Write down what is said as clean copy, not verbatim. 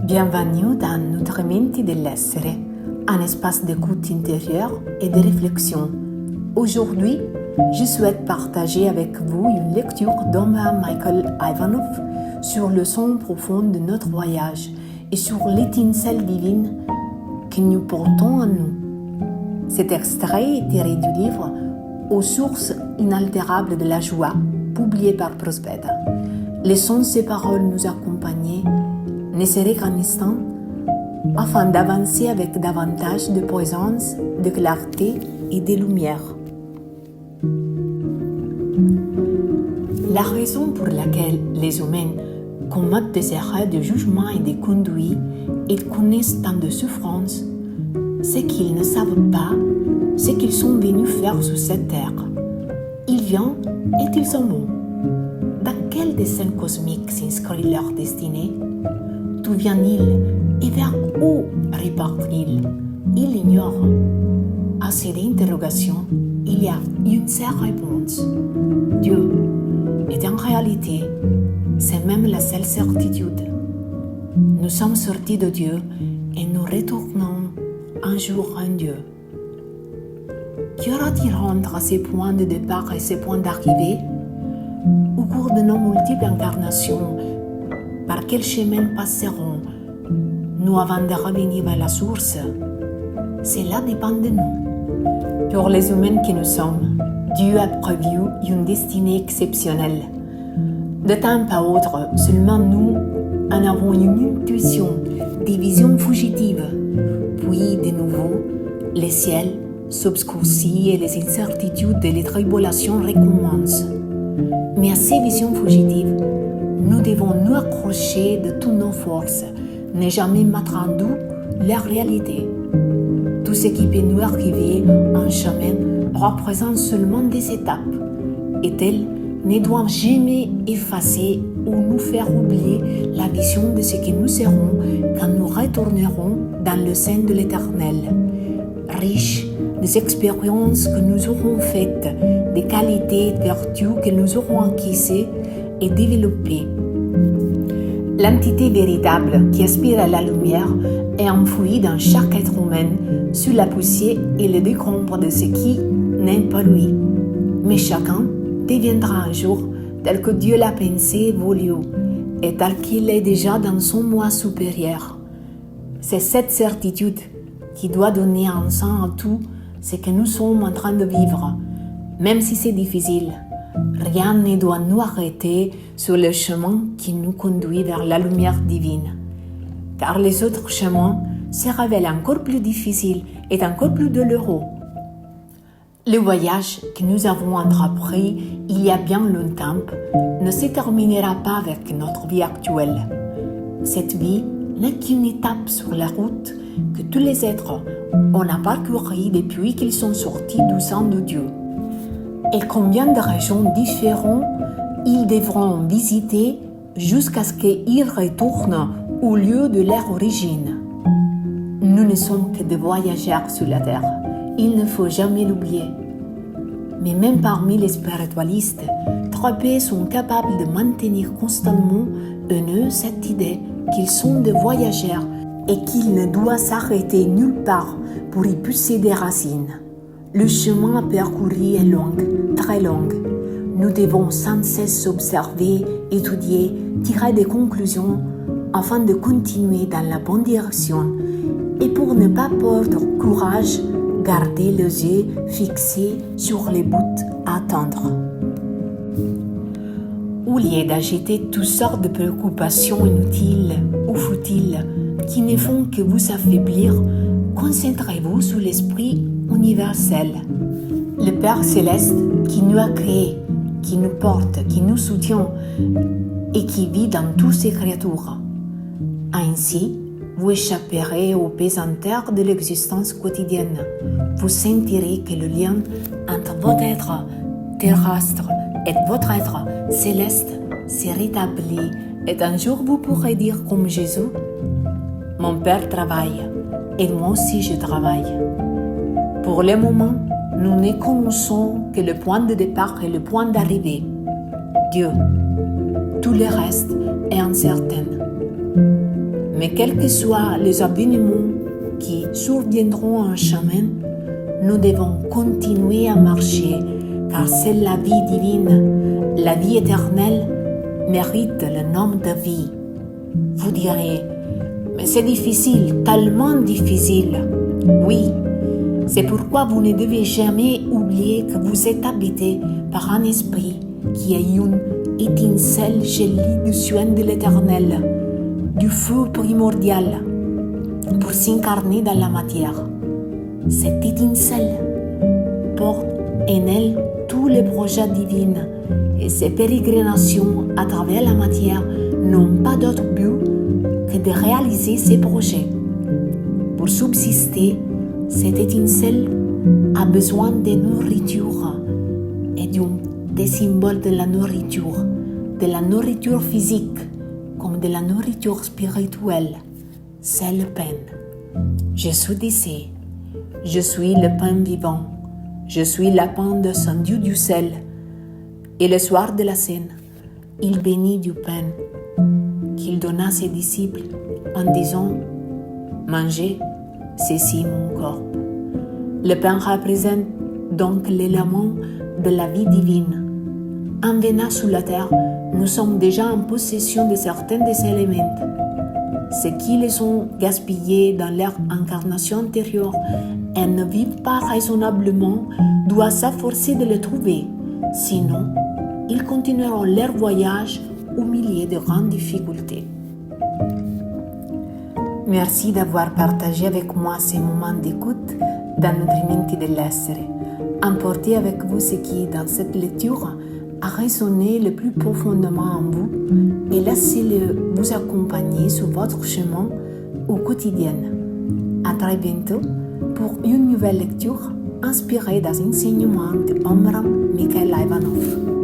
Bienvenue dans notre Menti dell'essere, un espace d'écoute intérieure et de réflexion. Aujourd'hui, je souhaite partager avec vous une lecture d'Omar Michael Ivanov sur le son profond de notre voyage et sur l'étincelle divine que nous portons en nous. Cet extrait est tiré du livre Aux sources inaltérables de la joie, publié par Prospeda. Laissons ces paroles nous accompagner, ne serait qu'un instant, afin d'avancer avec davantage de présence, de clarté et de lumière. La raison pour laquelle les humains commettent des erreurs de jugement et de conduite et connaissent tant de souffrances, c'est qu'ils ne savent pas ce qu'ils sont venus faire sur cette terre. Ils viennent et ils s'en vont. Dans quel dessin cosmique s'inscrit leur destinée? D'où vient-il et vers où repart-il? Il ignore. À ces interrogations, il y a une seule réponse. Dieu. Et en réalité, c'est même la seule certitude. Nous sommes sortis de Dieu et nous retournons un jour en Dieu. Qui aura-t-il entre ces points de départ et ces points d'arrivée? Au cours de nos multiples incarnations, par quel chemin passerons-nous avant de revenir à la source? Cela dépend de nous. Pour les humains que nous sommes, Dieu a prévu une destinée exceptionnelle. De temps à autre, seulement nous en avons une intuition, des visions fugitives. Puis, de nouveau, le ciel s'obscurcit et les incertitudes et les tribulations recommencent. Mais à ces visions fugitives, nous devons nous accrocher de toutes nos forces, ne jamais mettre en doute la réalité. Tout ce qui peut nous arriver en chemin représente seulement des étapes, et elles ne doivent jamais effacer ou nous faire oublier la vision de ce que nous serons quand nous retournerons dans le sein de l'Éternel, riche des expériences que nous aurons faites, des qualités et vertus que nous aurons acquises et développées. L'entité véritable qui aspire à la lumière est enfouie dans chaque être humain sous la poussière et le décombre de ce qui n'est pas lui. Mais chacun deviendra un jour tel que Dieu l'a pensé et voulu, et tel qu'il est déjà dans son moi supérieur. C'est cette certitude qui doit donner un sens à tout ce que nous sommes en train de vivre, même si c'est difficile. Rien ne doit nous arrêter sur le chemin qui nous conduit vers la lumière divine. Car les autres chemins se révèlent encore plus difficiles et encore plus douloureux. Le voyage que nous avons entrepris il y a bien longtemps ne se terminera pas avec notre vie actuelle. Cette vie n'est qu'une étape sur la route que tous les êtres ont parcourue depuis qu'ils sont sortis du sein de Dieu. Et combien de régions différentes ils devront visiter jusqu'à ce qu'ils retournent au lieu de leur origine. Nous ne sommes que des voyageurs sur la terre. Il ne faut jamais l'oublier. Mais même parmi les spiritualistes, trop peu sont capables de maintenir constamment en eux cette idée qu'ils sont des voyageurs et qu'ils ne doivent s'arrêter nulle part pour y pousser des racines. Le chemin à parcourir est long, très long. Nous devons sans cesse observer, étudier, tirer des conclusions afin de continuer dans la bonne direction. Et pour ne pas perdre courage, garder les yeux fixés sur les buts à atteindre. Au lieu d'agiter toutes sortes de préoccupations inutiles ou futiles qui ne font que vous affaiblir, concentrez-vous sur l'esprit universel, le Père céleste qui nous a créés, qui nous porte, qui nous soutient et qui vit dans toutes ses créatures. Ainsi, vous échapperez aux pesanteurs de l'existence quotidienne. Vous sentirez que le lien entre votre être terrestre et votre être céleste s'est rétabli et un jour vous pourrez dire comme Jésus, « Mon Père travaille et moi aussi je travaille ». Pour le moment, nous ne connaissons que le point de départ et le point d'arrivée, Dieu. Tout le reste est incertain. Mais quels que soient les événements qui surviendront en chemin, nous devons continuer à marcher, car c'est la vie divine, la vie éternelle mérite le nom de vie. Vous direz, mais c'est difficile, tellement difficile. Oui, c'est pourquoi vous ne devez jamais oublier que vous êtes habité par un esprit qui est une étincelle gelée du soin de l'éternel, du feu primordial, pour s'incarner dans la matière. Cette étincelle porte en elle tous les projets divins et ces pérégrinations à travers la matière n'ont pas d'autre but que de réaliser ces projets. Pour subsister, cette étincelle a besoin de nourriture et des symboles de la nourriture physique comme de la nourriture spirituelle. C'est le pain. Jésus disait, je suis le pain vivant, je suis la pain descendu du ciel. Et le soir de la scène, il bénit du pain qu'il donna à ses disciples en disant, mangez, ceci mon corps. Le pain représente donc l'élément de la vie divine. En venant sur la terre, nous sommes déjà en possession de certains des éléments. Ceux qui les ont gaspillés dans leur incarnation antérieure et ne vivent pas raisonnablement doivent s'efforcer de les trouver. Sinon, ils continueront leur voyage au milieu de grandes difficultés. Merci d'avoir partagé avec moi ces moments d'écoute dans Nutrimenti dell'essere. Emportez avec vous ce qui, dans cette lecture, a résonné le plus profondément en vous et laissez-le vous accompagner sur votre chemin au quotidien. À très bientôt pour une nouvelle lecture inspirée des enseignements de Omraam Mikhaël Ivanov.